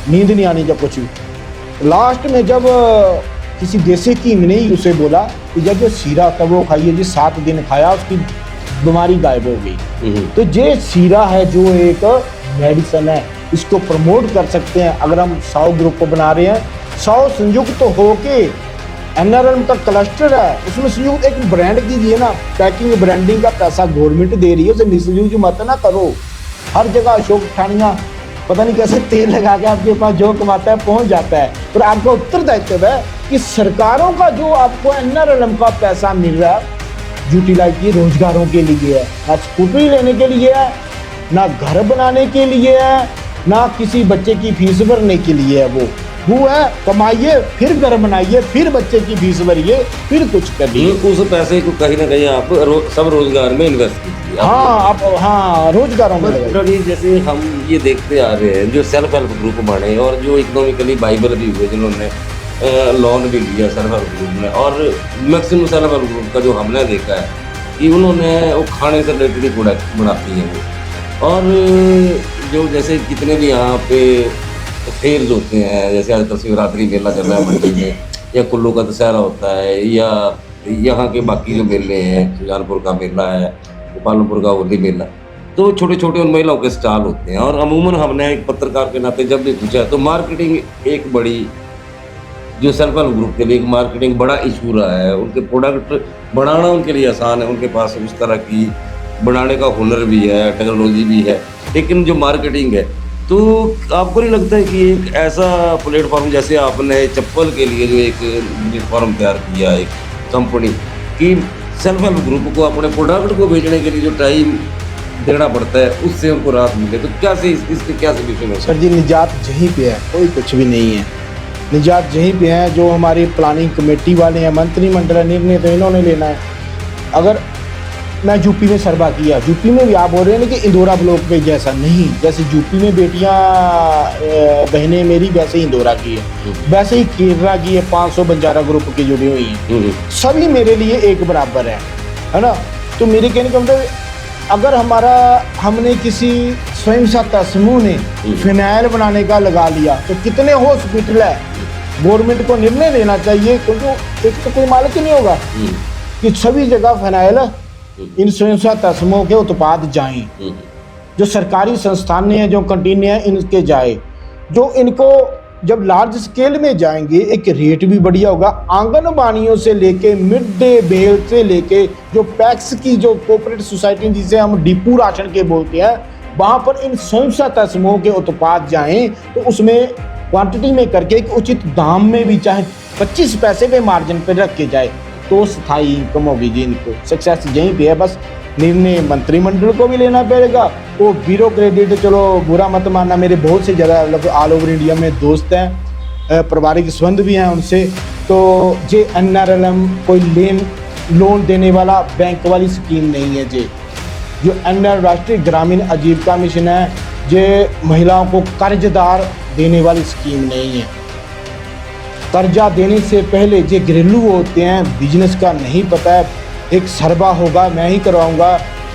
नींद नहीं आनी जब कुछ भी। लास्ट में जब किसी देसी हकीम ने ही उसे बोला कि जब जो सीरा था वो खाइए जी, 7 दिन खाया उसकी बीमारी गायब हो गई। तो ये सीरा है जो एक मेडिसिन है, इसको प्रमोट कर सकते हैं। अगर हम 100 ग्रुप बना रहे हैं, 100 संयुक्त तो होके NRLM का क्लस्टर है, उसमें संयुक्त एक ब्रांड कीजिए ना। पैकिंग ब्रांडिंग का पैसा गवर्नमेंट दे रही है, उसे मिसयूज मत ना करो। हर जगह अशोक ठानिया पता नहीं कैसे तेल लगा के आपके पास जो कमाता है पहुंच जाता है। पर आपका उत्तरदायित्व है कि सरकारों का जो आपको NRLM का पैसा मिल रहा है यूटिलाइज रोजगारों के लिए है, ना स्कूटरी लेने के लिए है, ना घर बनाने के लिए है, ना किसी बच्चे की फीस भरने के लिए है। वो है कमाइए, फिर घर बनाइए, फिर बच्चे की फीस भरिए, फिर कुछ करिए। उस पैसे को कहीं ना कहीं आप सब रोजगार में इन्वेस्ट कीजिए। हाँ आप हाँ रोजगारों में लगाइए। जैसे हम ये देखते आ रहे हैं जो सेल्फ हेल्प ग्रुप बने और जो इकोनॉमिकली वाइबल भी हुए, जिन्होंने लोन भी लिया सेल्फ हेल्प ग्रुप ने, और मैक्सिमम सेल्फ हेल्प ग्रुप का जो हमने देखा है कि उन्होंने वो खाने से रिलेटेड प्रोडक्ट बनाती हैं वो। और जो जैसे जितने भी यहाँ पे फेयर्स होते हैं, जैसे आजकल शिवरात्रि मेला चल रहा है मंडी में, या कुल्लू का दशहरा होता है, या यहाँ के बाकी जो मेले हैं, सुजानपुर का मेला है, गोपालपुर का होली मेला, तो छोटे छोटे उन महिलाओं के स्टॉल होते हैं। और अमूमन हमने एक पत्रकार के नाते जब भी पूछा तो मार्केटिंग एक बड़ी, जो सेल्फ हेल्प ग्रुप के लिए एक मार्केटिंग बड़ा इशू रहा है। उनके प्रोडक्ट बनाना उनके लिए आसान है, उनके पास उस तरह की बनाने का हुनर भी है, टेक्नोलॉजी भी है, लेकिन जो मार्केटिंग है, तो आपको नहीं लगता है कि एक ऐसा प्लेटफॉर्म जैसे आपने चप्पल के लिए जो एक प्लेटफॉर्म तैयार किया एक कंपनी कि सेल्फ हेल्प ग्रुप को अपने प्रोडक्ट को भेजने के लिए जो टाइम देना पड़ता है उससे उनको राहत मिले, तो क्या से इसके क्या सोल्यूशन हो? सर जी निजात यहीं पे है, कोई कुछ भी नहीं है। निजात यहीं पे है, जो हमारी प्लानिंग कमेटी वाले हैं, मंत्रिमंडल निर्णय तो इन्होंने लेना है। अगर मैं यूपी में सर्वा किया, यूपी में भी आप बोल रहे हैं कि इंदौरा ब्लॉक पे जैसा नहीं, जैसे यूपी में बेटियां बहनें मेरी वैसे ही इंदौरा की है, वैसे ही केरला की है, 500 बंजारा ग्रुप की जुड़ी हुई हैं, सभी मेरे लिए एक बराबर है ना। तो मेरे कहने का मतलब अगर हमने किसी स्वयं सहायता समूह ने फिनाइल बनाने का लगा लिया तो कितने हॉस्पिटल है, गवर्नमेंट को निर्णय लेना चाहिए, क्योंकि एक तो कोई मालिक ही नहीं होगा कि सभी जगह फिनाइल इन स्वयं सहायता समूह के उत्पाद जाएं। जो सरकारी संस्थान हैं, जो कंटीन हैं, इनके जाए, जो इनको जब लार्ज स्केल में जाएंगे एक रेट भी बढ़िया होगा। आंगनबाड़ियों से लेके मिड डे मील से लेके जो पैक्स की जो कोऑपरेटिव सोसाइटी जिसे हम डिपू राशन के बोलते हैं, वहाँ पर इन स्वयं सहायता समूह के उत्पाद जाएं तो उसमें क्वांटिटी में करके एक उचित दाम में भी, चाहे 25 पैसे पे मार्जिन पे रख के जाए, तो स्थायी इनकम होगी जी। इनको सक्सेस यहीं पे है, बस निर्णय मंत्रिमंडल को भी लेना पड़ेगा। वो ब्यूरोक्रेटिक, चलो बुरा मत मानना, मेरे बहुत से ज़्यादा मतलब ऑल ओवर इंडिया में दोस्त हैं, पारिवारिक संबंध भी हैं उनसे। तो ये NRLM कोई लोन देने वाला बैंक वाली स्कीम नहीं है जी। जो राष्ट्रीय ग्रामीण आजीविका मिशन है, ये महिलाओं को कर्जदार देने वाली स्कीम नहीं है। कर्जा देने से पहले जो घरेलू होते हैं, बिजनेस का नहीं पता है, एक सर्वा होगा, मैं ही करवाऊंगा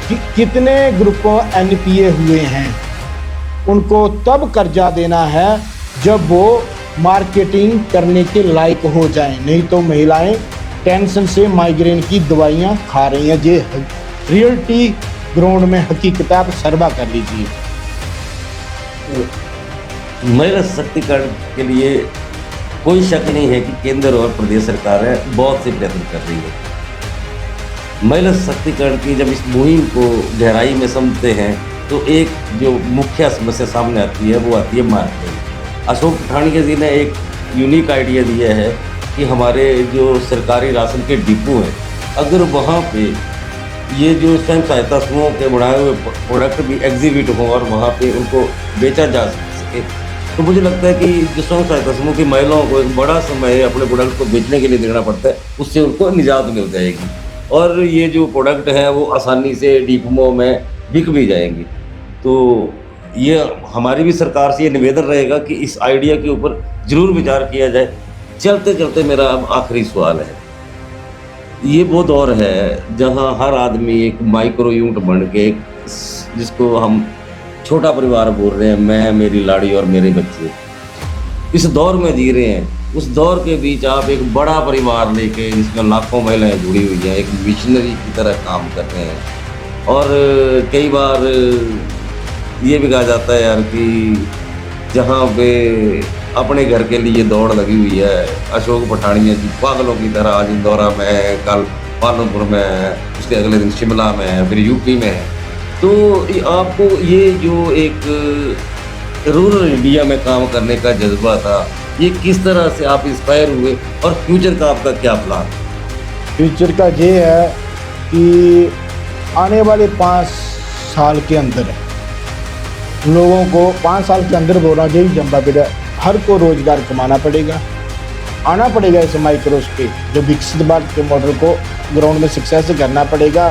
कि कितने ग्रुपों NPA हुए हैं, उनको तब कर्जा देना है जब वो मार्केटिंग करने के लायक हो जाएं। नहीं तो महिलाएं टेंशन से माइग्रेन की दवाइयां खा रही हैं। ये रियलिटी ग्राउंड में हकीकत आप सर्वा कर लीजिए। महिला सशक्तिकरण के लिए कोई शक नहीं है कि केंद्र और प्रदेश सरकारें बहुत से प्रयत्न कर रही है, महिला सशक्तिकरण की जब इस मुहिम को गहराई में समझते हैं तो एक जो मुख्य समस्या सामने आती है वो आती है मार्केटिंग। अशोक पठानिया जी ने एक यूनिक आइडिया दिया है कि हमारे जो सरकारी राशन के डिपो हैं, अगर वहाँ पे ये जो स्वयं सहायता समूहों के बनाए हुए प्रोडक्ट भी एग्जीबिट हों और वहाँ पे उनको बेचा जा सके, तो मुझे लगता है कि जो स्वयं सहायता समूह की महिलाओं को एक बड़ा समय अपने प्रोडक्ट को बेचने के लिए देना पड़ता है, उससे उनको निजात मिल जाएगी और ये जो प्रोडक्ट हैं वो आसानी से डिपो में बिक भी जाएंगी। तो ये हमारी भी सरकार से ये निवेदन रहेगा कि इस आइडिया के ऊपर ज़रूर विचार किया जाए। चलते चलते मेरा अब आखिरी सवाल है, ये वो दौर है जहाँ हर आदमी एक माइक्रो यूनिट बन के, जिसको हम छोटा परिवार बोल रहे हैं, मैं, मेरी लाड़ी और मेरे बच्चे, इस दौर में जी रहे हैं। उस दौर के बीच आप एक बड़ा परिवार लेके जिसमें लाखों महिलाएं जुड़ी हुई हैं, एक मिशनरी की तरह काम कर रहे हैं। और कई बार ये भी कहा जाता है यार कि जहाँ पे अपने घर के लिए दौड़ लगी हुई है, अशोक पठानिया जी पागलों की तरह आज इंदौरा में है, कल पालमपुर में है, उसके अगले दिन शिमला में है, फिर यूपी में है। तो आपको ये जो एक रूरल इंडिया में काम करने का जज्बा था, ये किस तरह से आप इंस्पायर हुए और फ्यूचर का आपका क्या प्लान? फ्यूचर का ये है कि आने वाले 5 साल के अंदर लोगों को, 5 साल के अंदर बोल रहा हूँ, यही जम्बा बेटा, हर को रोजगार कमाना पड़ेगा, आना पड़ेगा इस माइक्रोस पे जो विकसित भारत के मॉडल को ग्राउंड में सक्सेस करना पड़ेगा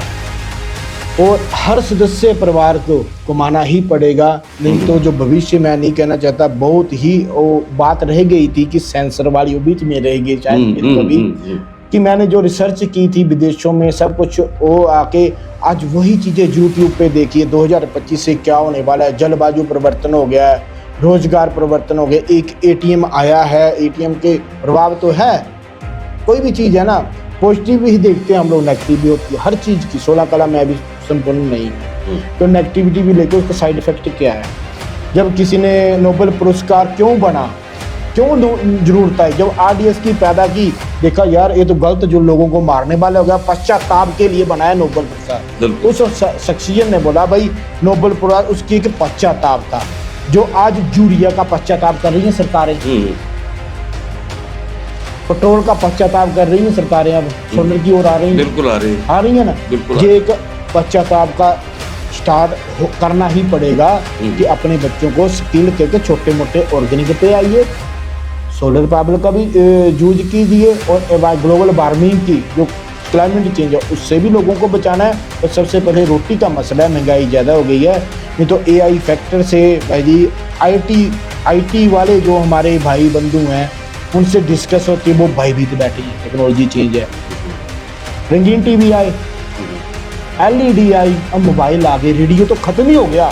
और हर सदस्य परिवार को कमाना ही पड़ेगा। नहीं तो जो भविष्य, मैं नहीं कहना चाहता, बहुत ही वो बात रह गई थी कि सेंसर वाली वो बीच में रह गई शायद कभी, कि मैंने जो रिसर्च की थी विदेशों में सब कुछ, वो आके आज वही चीज़ें यूट्यूब पे देखिए। 2025 से क्या होने वाला है, जलवायु परिवर्तन हो गया है, रोजगार परिवर्तन हो गया, एक एटीएम आया है, एटीएम के प्रभाव तो है, कोई भी चीज़ है ना, पॉजिटिव भी देखते हैं हम लोग, नेगेटिव भी होती है हर चीज़ की। 16 कला मैं भी संपूर्ण नहीं, तो नेगेटिविटी भी लेके उसका साइड इफेक्ट क्या है। जब किसी ने नोबेल पुरस्कार क्यों बना, क्यों जरूरत है, जब आरडीएस की पैदा की, देखा यार ये तो गलत, जो लोगों को मारने वाला हो गया, पश्चाताप के लिए बनाया नोबेल पुरस्कार। उस शख्सियत ने बोला भाई नोबेल पुरस्कार, उसकी एक पश्चाताप था। जो आज यूरिया का पश्चाताप कर रही हैं सरकारें, पेट्रोल का पश्चाताप कर रही हैं सरकारें, अब सोलर की ओर आ रही हैं, बिल्कुल आ रही है ना, ये एक पश्चाताप का स्टार्ट करना ही पड़ेगा कि अपने बच्चों को स्किल के छोटे मोटे ऑर्गेनिक पे आइए, सोलर पावर का भी यूज कीजिए और ग्लोबल वार्मिंग की जो क्लाइमेट चेंज है उससे भी लोगों को बचाना है। और सबसे पहले रोटी का मसला है, महंगाई ज़्यादा हो गई है, नहीं तो एआई फैक्टर से भाई जी आईटी वाले जो हमारे भाई बंधु हैं उनसे डिस्कस होती है, वो भयभीत बैठे हैं, टेक्नोलॉजी चेंज है, रंगीन टीवी आए, एलईडी आई, अब मोबाइल आ गए, रेडियो तो खत्म ही हो गया।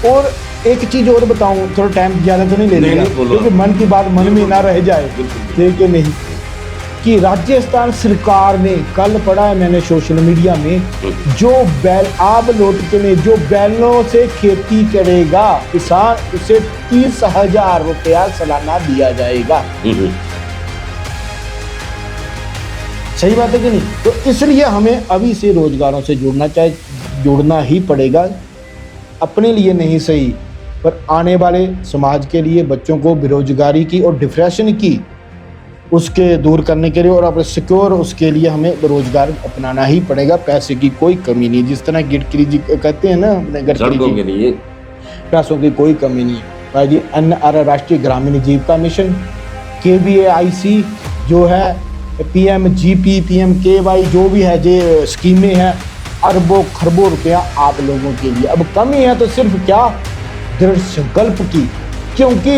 और एक चीज़ और बताऊं, थोड़ा टाइम ज़्यादा तो नहीं ले लेगा क्योंकि मन की बात मन में ना रह जाए, ठीक है नहीं, कि राजस्थान सरकार ने, कल पढ़ा है मैंने सोशल मीडिया में, जो बैल आप लौट के में जो बैलों से खेती करेगा किसान, उसे 30,000 रुपया सालाना दिया जाएगा। सही बात है कि नहीं? तो इसलिए हमें अभी से रोजगारों से जुड़ना ही पड़ेगा, अपने लिए नहीं सही पर आने वाले समाज के लिए, बच्चों को बेरोजगारी की और डिप्रेशन की उसके दूर करने के लिए और अपने सिक्योर उसके लिए हमें रोजगार अपनाना ही पड़ेगा। पैसे की कोई कमी नहीं, जिस तरह गडकरी जी कहते हैं ना अपने गडकरी के लिए, पैसों की कोई कमी नहीं है भाई जी। अन्न राष्ट्रीय ग्रामीण जीविका मिशन, KVAIC जो है, PMGP, PMKY जो भी है, जो स्कीमें हैं, अरबों खरबों रुपया आप लोगों के लिए। अब कमी है तो सिर्फ क्या, दृढ़ संकल्प की, क्योंकि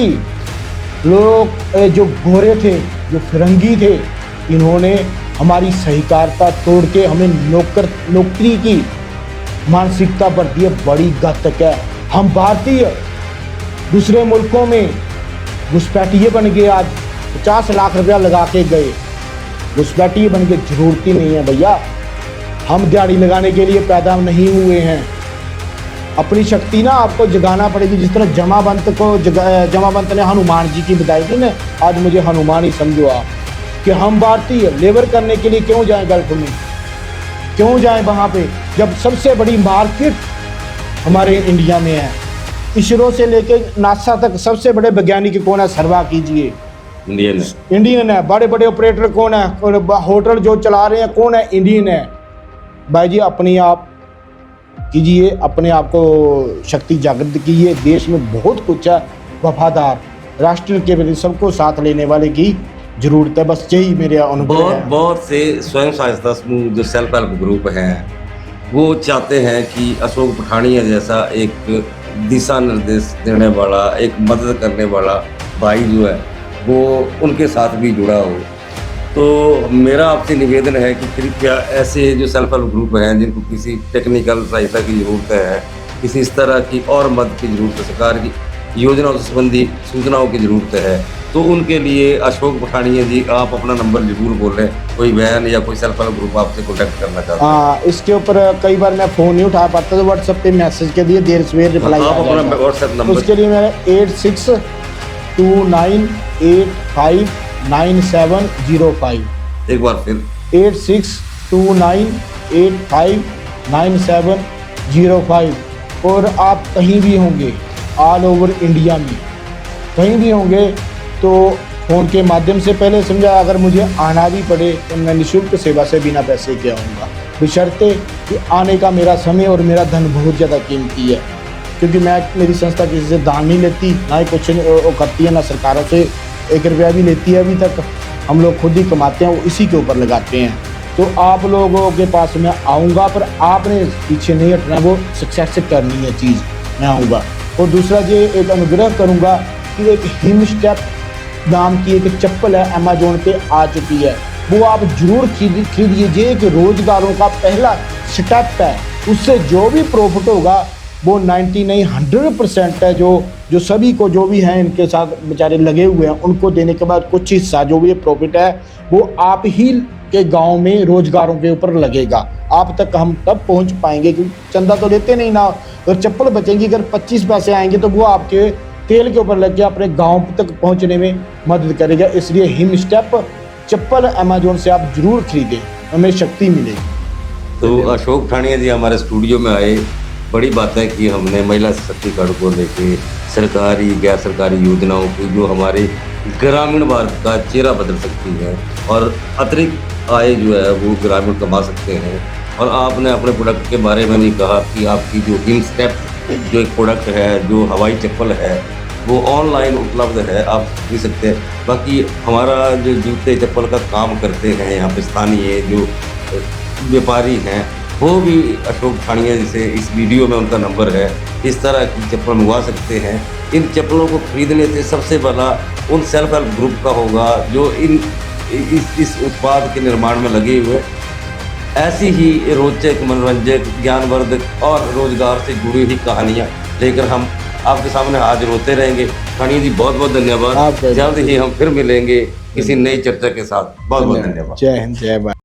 लोग जो गोरे थे, जो फिरंगी थे, इन्होंने हमारी सहकारिता तोड़ के हमें नौकरी की मानसिकता पर दी, बड़ी घातक है। हम भारतीय दूसरे मुल्कों में घुसपैठिए बन गए, आज 50 लाख रुपया लगा के गए, घुसपैठिए बन के, जरूरत ही नहीं है भैया। हम दिहाड़ी लगाने के लिए पैदा नहीं हुए हैं, अपनी शक्ति ना आपको जगाना पड़ेगी। जिस तरह जमावंत ने हनुमान जी की बताई थी ना, आज मुझे हनुमान ही समझो आप, कि हम भारतीय लेबर करने के लिए क्यों जाएं गल्फ में, क्यों जाएं वहाँ पे जब सबसे बड़ी मार्केट हमारे इंडिया में है। इसरो से लेके नासा तक सबसे बड़े वैज्ञानिक कौन है, सर्वा कीजिए, इंडियन है। बड़े बड़े ऑपरेटर कौन है, होटल जो चला रहे हैं कौन है, इंडियन है। भाई जी अपने आप कीजिए, अपने आप को शक्ति जागृत कीजिए। देश में बहुत कुछ है, वफादार राष्ट्र के प्रति सबको साथ लेने वाले की जरूरत है। बस यही मेरे अनुभव है। बहुत से स्वयं सहायता समूह जो सेल्फ हेल्प ग्रुप हैं वो चाहते हैं कि अशोक पठानिया जैसा एक दिशा निर्देश देने वाला, एक मदद करने वाला भाई जो है वो उनके साथ भी जुड़ा हो। तो मेरा आपसे निवेदन है कि कृपया ऐसे जो सेल्फ हेल्प ग्रुप हैं जिनको किसी टेक्निकल सहायता की ज़रूरत है, किसी इस तरह की और मदद की ज़रूरत है, सरकार की योजनाओं से संबंधी सूचनाओं की ज़रूरत है, तो उनके लिए अशोक पठानिया जी आप अपना नंबर जरूर बोलें। कोई बहन या कोई सेल्फ हेल्प ग्रुप आपसे कॉन्टैक्ट करना चाहता है। हाँ, इसके ऊपर कई बार मैं फ़ोन नहीं उठा पाता तो व्हाट्सएप पे मैसेज के लिए देर सवेर रिप्लाई आप अपना व्हाट्सएप नंबर, उसके लिए मेरा 8629859705। एक बार फिर 8629859705। और आप कहीं भी होंगे, ऑल ओवर इंडिया में कहीं भी होंगे तो फ़ोन के माध्यम से पहले समझा, अगर मुझे आना भी पड़े तो मैं निःशुल्क सेवा से बिना पैसे के आऊँगा, बशर्ते कि आने का मेरा समय और मेरा धन बहुत ज़्यादा कीमती है। क्योंकि मेरी संस्था किसी से दान नहीं लेती, ना ही कुछ वो करती है, ना सरकारों से 1 रुपया भी लेती है। अभी तक हम लोग खुद ही कमाते हैं, वो इसी के ऊपर लगाते हैं। तो आप लोगों के पास मैं आऊँगा, पर आपने पीछे नहीं हटना, वो सक्सेस करनी है चीज़, मैं आऊँगा। और दूसरा ये एक अनुग्रह करूँगा कि एक हिम स्टेप नाम की एक चप्पल है, अमेजोन पे आ चुकी है, वो आप जरूर खरीदिए। ये एक रोजगारों का पहला स्टेप है, उससे जो भी प्रॉफिट होगा वो 99-100% है, जो सभी को जो भी हैं इनके साथ बेचारे लगे हुए हैं उनको देने के बाद कुछ हिस्सा जो भी प्रॉफिट है वो आप ही के गांव में रोजगारों के ऊपर लगेगा। आप तक हम तब पहुंच पाएंगे, क्योंकि चंदा तो लेते नहीं ना, अगर चप्पल बचेंगी, अगर 25 पैसे आएंगे तो वो आपके तेल के ऊपर लग के अपने गांव तक पहुंचने में मदद करेगा। इसलिए हिम स्टेप चप्पल अमेजोन से आप जरूर खरीदें, हमें शक्ति मिलेगी। तो अशोक पठानिया जी हमारे स्टूडियो में आए, बड़ी बातें की हमने महिला सशक्तिकरण को लेके, सरकारी गैर सरकारी योजनाओं की जो हमारे ग्रामीण भारत का चेहरा बदल सकती है और अतिरिक्त आय जो है वो ग्रामीण कमा सकते हैं। और आपने अपने प्रोडक्ट के बारे में भी कहा कि आपकी जो हिम स्टेप जो एक प्रोडक्ट है, जो हवाई चप्पल है, वो ऑनलाइन उपलब्ध है, आप खरीद सकते हैं। बाकी हमारा जो जूते चप्पल का काम करते हैं यहाँ पे स्थानीय जो व्यापारी हैं वो भी अशोक पठानिया जी से, इस वीडियो में उनका नंबर है, इस तरह की चप्पल मंगवा सकते हैं। इन चप्पलों को खरीदने से सबसे पहला उन सेल्फ हेल्प ग्रुप का होगा जो इस उत्पाद के निर्माण में लगे हुए। ऐसी ही रोचक, मनोरंजक, ज्ञानवर्धक और रोजगार से जुड़ी हुई कहानियाँ लेकर हम आपके सामने हाजिर होते रहेंगे। पठानिया जी बहुत बहुत धन्यवाद। जल्द ही हम फिर मिलेंगे किसी नई चर्चा के साथ। बहुत बहुत धन्यवाद। जय हिंद, जय भारत।